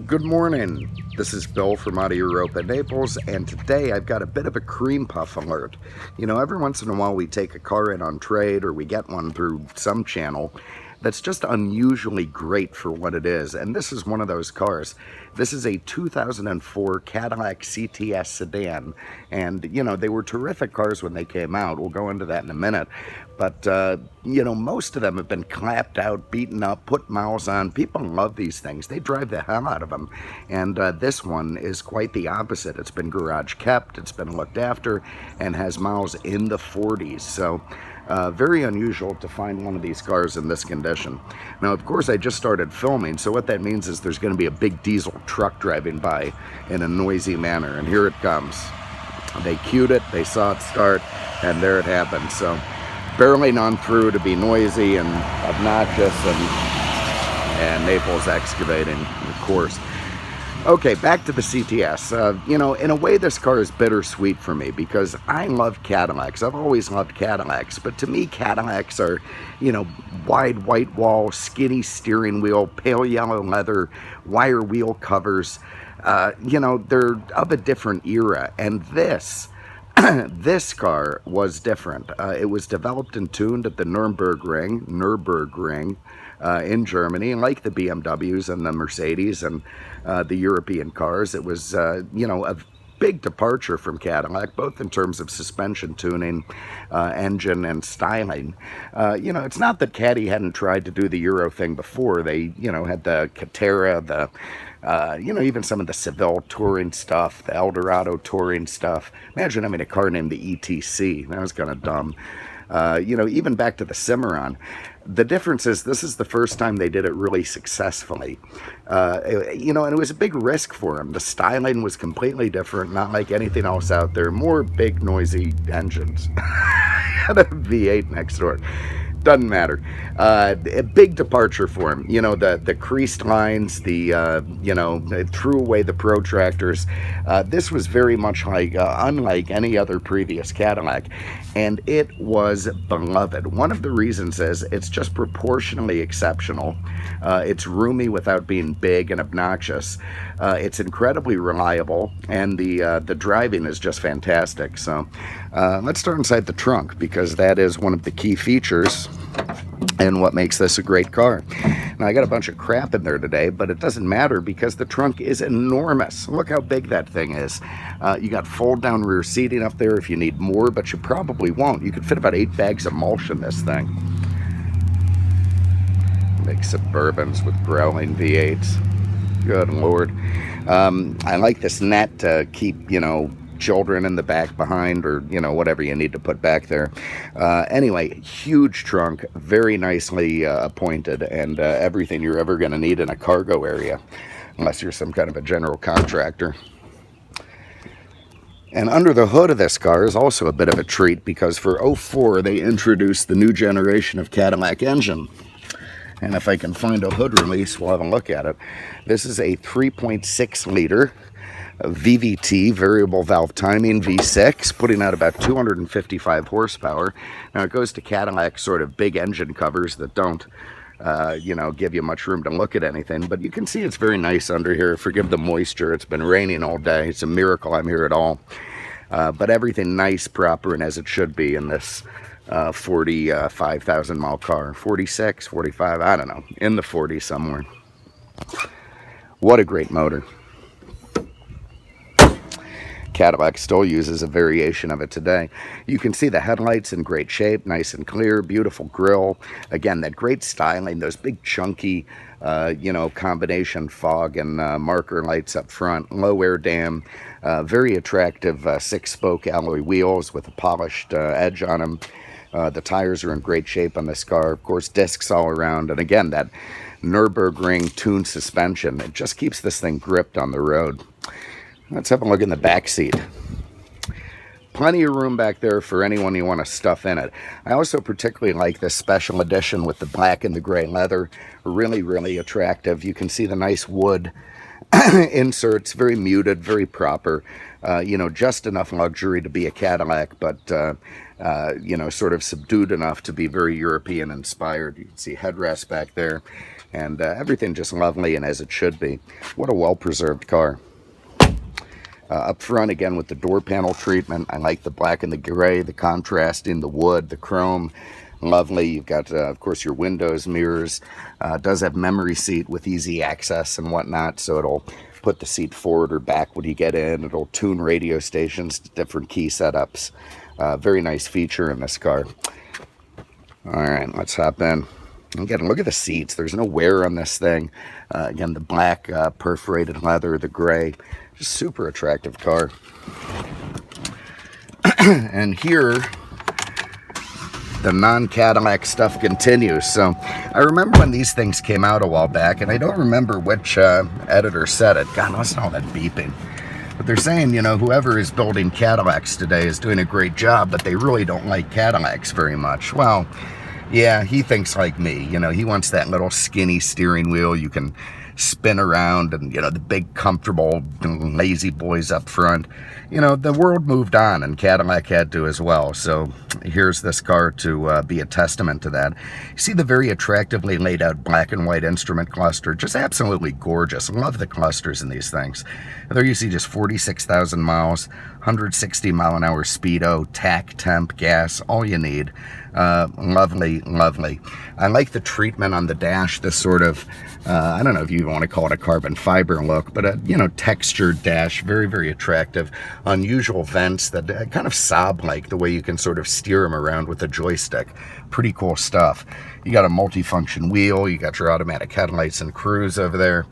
Good morning. This is Bill from out of Europa, Naples, and today I've got a bit of a cream puff alert. You know, every once in a while we take a car in on trade or we get one through some channel that's just unusually great for what it is, and this is one of those cars. This is a 2004 Cadillac CTS Sedan, and you know, they were terrific cars when they came out. We'll go into that in a minute, but you know, most of them have been clapped out, beaten up, put miles on. People love these things. They drive the hell out of them, and this one is quite the opposite. It's been garage kept, it's been looked after, and has miles in the 40s. So very unusual to find one of these cars in this condition. Now, of course, I just started filming, so what that means is there's going to be a big diesel truck driving by in a noisy manner, and here it comes. They cued it, they saw it start, and there it happened. So barreling on through to be noisy and obnoxious, and Naples excavating, of course. Okay, back to the CTS. You know, in a way, this car is bittersweet for me because I love Cadillacs. I've always loved Cadillacs, but to me, Cadillacs are, you know, wide white wall, skinny steering wheel, pale yellow leather, wire wheel covers. You know, they're of a different era, and this car was different. It was developed and tuned at the Nürburgring in Germany, and like the BMWs and the Mercedes and the European cars, it was you know, a big departure from Cadillac, both in terms of suspension tuning, engine, and styling. You know, it's not that Caddy hadn't tried to do the Euro thing before. They, you know, had the Catera, the you know, even some of the Seville touring stuff, the Eldorado touring stuff. Imagine having a car named the ETC. That was kind of dumb. You know, even back to the Cimarron. The difference is this is the first time they did it really successfully. You know, and it was a big risk for them. The styling was completely different, not like anything else out there. More big, noisy engines. Had a V8 next door. Doesn't matter. A big departure for him. You know, the creased lines, the, you know, threw away the protractors. This was very much like, unlike any other previous Cadillac, and it was beloved. One of the reasons is it's just proportionally exceptional. It's roomy without being big and obnoxious. It's incredibly reliable, and the driving is just fantastic. So let's start inside the trunk, because that is one of the key features and what makes this a great car. Now, I got a bunch of crap in there today, but it doesn't matter because the trunk is enormous. Look how big that thing is. You got fold down rear seating up there if you need more, but you probably won't. You could fit about 8 bags of mulch in this thing. Big Suburbans with growling V8s. Good Lord. I like this net to keep, you know, children in the back behind, or, you know, whatever you need to put back there. Anyway, huge trunk, very nicely appointed, and everything you're ever going to need in a cargo area, unless you're some kind of a general contractor. And under the hood of this car is also a bit of a treat, because for '04 they introduced the new generation of Cadillac engine. And if I can find a hood release, we'll have a look at it. This is a 3.6 liter VVT, variable valve timing V6, putting out about 255 horsepower. Now, it goes to Cadillac sort of big engine covers that don't, you know, give you much room to look at anything. But you can see it's very nice under here. Forgive the moisture. It's been raining all day. It's a miracle I'm here at all. But everything nice, proper, and as it should be in this 45,000 mile car. 46, 45, I don't know. In the 40s somewhere. What a great motor. Cadillac still uses a variation of it today. You can see the headlights in great shape, nice and clear, beautiful grille. Again, that great styling, those big chunky, you know, combination fog and marker lights up front, low air dam, very attractive 6-spoke alloy wheels with a polished edge on them. The tires are in great shape on this car. Of course, discs all around, and again, that Nürburgring tuned suspension. It just keeps this thing gripped on the road. Let's have a look in the back seat. Plenty of room back there for anyone you want to stuff in it. I also particularly like this special edition with the black and the gray leather. Really, really attractive. You can see the nice wood inserts, very muted, very proper. You know, just enough luxury to be a Cadillac, but, you know, sort of subdued enough to be very European inspired. You can see headrest back there. And everything just lovely and as it should be. What a well-preserved car. Up front, again, with the door panel treatment, I like the black and the gray, the contrast in the wood, the chrome. Lovely. You've got, of course, your windows, mirrors. It does have memory seat with easy access and whatnot, so it'll put the seat forward or back when you get in. It'll tune radio stations to different key setups. Very nice feature in this car. All right, let's hop in. Again, look at the seats. There's no wear on this thing. Again, the black perforated leather, the gray. Just super attractive car. And here, the non-Cadillac stuff continues. So I remember when these things came out a while back, and I don't remember which editor said it. God, listen to all that beeping. But they're saying, you know, whoever is building Cadillacs today is doing a great job, but they really don't like Cadillacs very much. Well, yeah, he thinks like me. You know, he wants that little skinny steering wheel you can spin around and, you know, the big, comfortable, lazy boys up front. You know, the world moved on, and Cadillac had to as well. So here's this car to be a testament to that. You see the very attractively laid out black and white instrument cluster. Just absolutely gorgeous. Love the clusters in these things. There you see just 46,000 miles, 160 mile an hour speedo, tack, temp, gas, all you need. Lovely, lovely. I like the treatment on the dash, this sort of, I don't know if you want to call it a carbon fiber look, but a, you know, textured dash, very, very attractive. Unusual vents that kind of sob-like, the way you can sort of steer them around with a joystick. Pretty cool stuff. You got a multi-function wheel, you got your automatic headlights and cruise over there.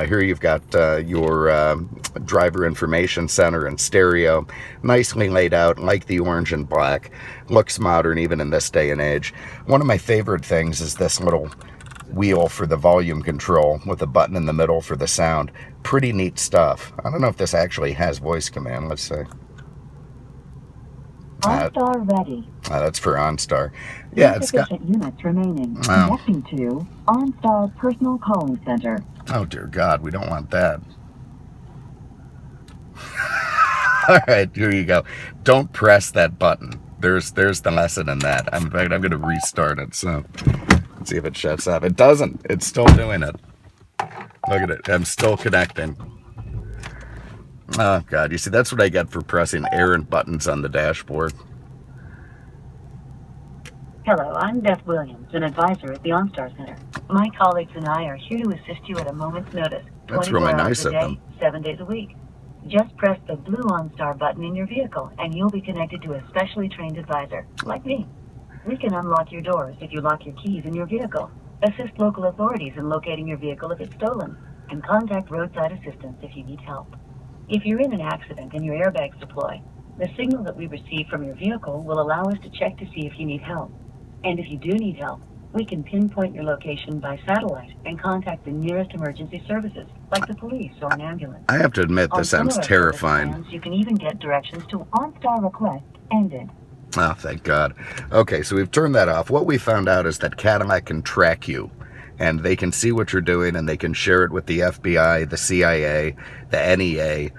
Here you've got your driver information center and stereo. Nicely laid out, like the orange and black. Looks modern even in this day and age. One of my favorite things is this little wheel for the volume control with a button in the middle for the sound. Pretty neat stuff. I don't know if this actually has voice command. Let's see. OnStar ready. That's for OnStar. Yeah, it's got units remaining. Connecting to OnStar Personal Calling Center. Oh dear God, we don't want that. All right, here you go. Don't press that button. There's the lesson in that. In fact, I'm going to restart it. So let's see if it shuts up. It doesn't. It's still doing it. Look at it. I'm still connecting. Oh God, you see, that's what I get for pressing errant buttons on the dashboard. Hello, I'm Beth Williams, an advisor at the OnStar Center. My colleagues and I are here to assist you at a moment's notice. That's really nice of them. 7 days a week. Just press the blue OnStar button in your vehicle, and you'll be connected to a specially trained advisor, like me. We can unlock your doors if you lock your keys in your vehicle, assist local authorities in locating your vehicle if it's stolen, and contact roadside assistance if you need help. If you're in an accident and your airbags deploy, the signal that we receive from your vehicle will allow us to check to see if you need help. And if you do need help, we can pinpoint your location by satellite and contact the nearest emergency services, like the police or an ambulance. I have to admit, this sounds terrifying. Plans, you can even get directions to OnStar Request ended. Oh, thank God. Okay, so we've turned that off. What we found out is that Cadillac can track you, and they can see what you're doing, and they can share it with the FBI, the CIA, the NEA,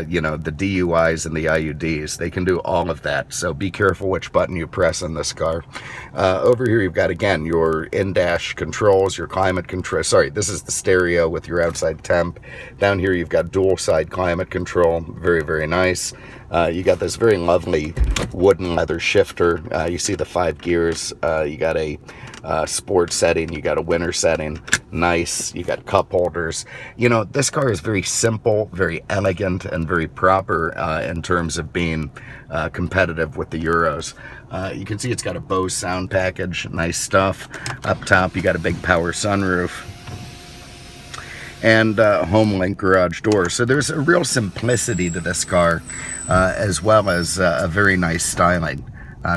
you know, the DUIs and the IUDs. They can do all of that, so be careful which button you press in this car. Over here you've got, again, your in-dash controls, your climate control. Sorry, this is the stereo with your outside temp. Down here you've got dual-side climate control. Very, very nice. You got this very lovely wooden leather shifter. You see the 5 gears. You got a sport setting, you got a winter setting. Nice. You got cup holders. You know, this car is very simple, very elegant, and very proper in terms of being competitive with the Euros. You can see it's got a Bose sound package. Nice stuff. Up top you got a big power sunroof and HomeLink garage door. So there's a real simplicity to this car, as well as a very nice styling.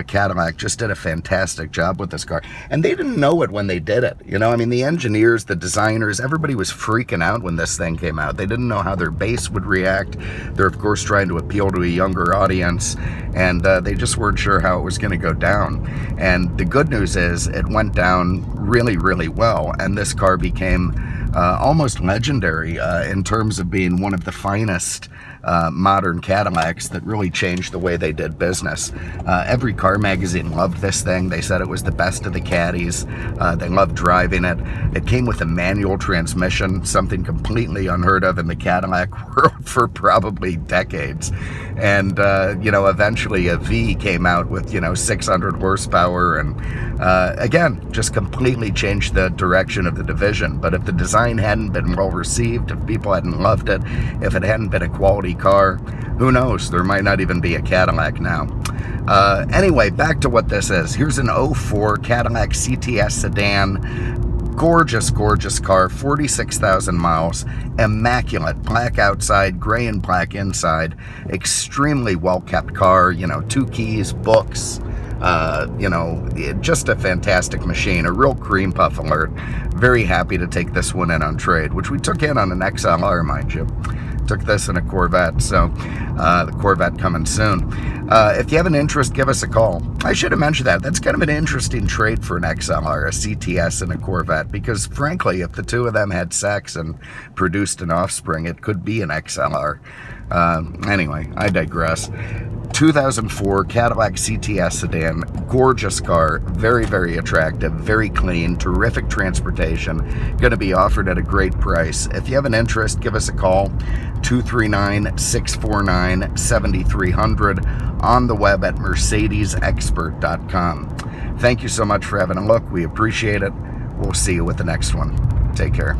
Cadillac just did a fantastic job with this car, and they didn't know it when they did it. You know, I mean, the engineers, the designers, everybody was freaking out when this thing came out. They didn't know how their base would react. They're, of course, trying to appeal to a younger audience, and they just weren't sure how it was going to go down. And the good news is it went down really, really well, and this car became almost legendary in terms of being one of the finest modern Cadillacs that really changed the way they did business. Every car magazine loved this thing. They said it was the best of the Caddies. They loved driving it. It came with a manual transmission, something completely unheard of in the Cadillac world for probably decades. And, eventually a V came out with, 600 horsepower and, again, just completely changed the direction of the division. But if the design hadn't been well received, if people hadn't loved it, if it hadn't been a quality car, who knows? There might not even be a Cadillac now. Anyway, back to what this is. Here's an 04 Cadillac CTS Sedan. Gorgeous, gorgeous car, 46,000 miles, immaculate, black outside, gray and black inside, extremely well-kept car, 2 keys, books, just a fantastic machine, a real cream puff alert. Very happy to take this one in on trade, which we took in on an XLR, mind you. Took this in a Corvette, so the Corvette coming soon. If you have an interest, give us a call. I should have mentioned that. That's kind of an interesting trade for an XLR, a CTS and a Corvette, because frankly, if the two of them had sex and produced an offspring, it could be an XLR. Anyway, I digress. 2004 Cadillac CTS Sedan, gorgeous car, very, very attractive, very clean, terrific transportation, going to be offered at a great price. If you have an interest, give us a call, 239-649-7300, on the web at mercedesexpert.com. Thank you so much for having a look. We appreciate it. We'll see you with the next one. Take care.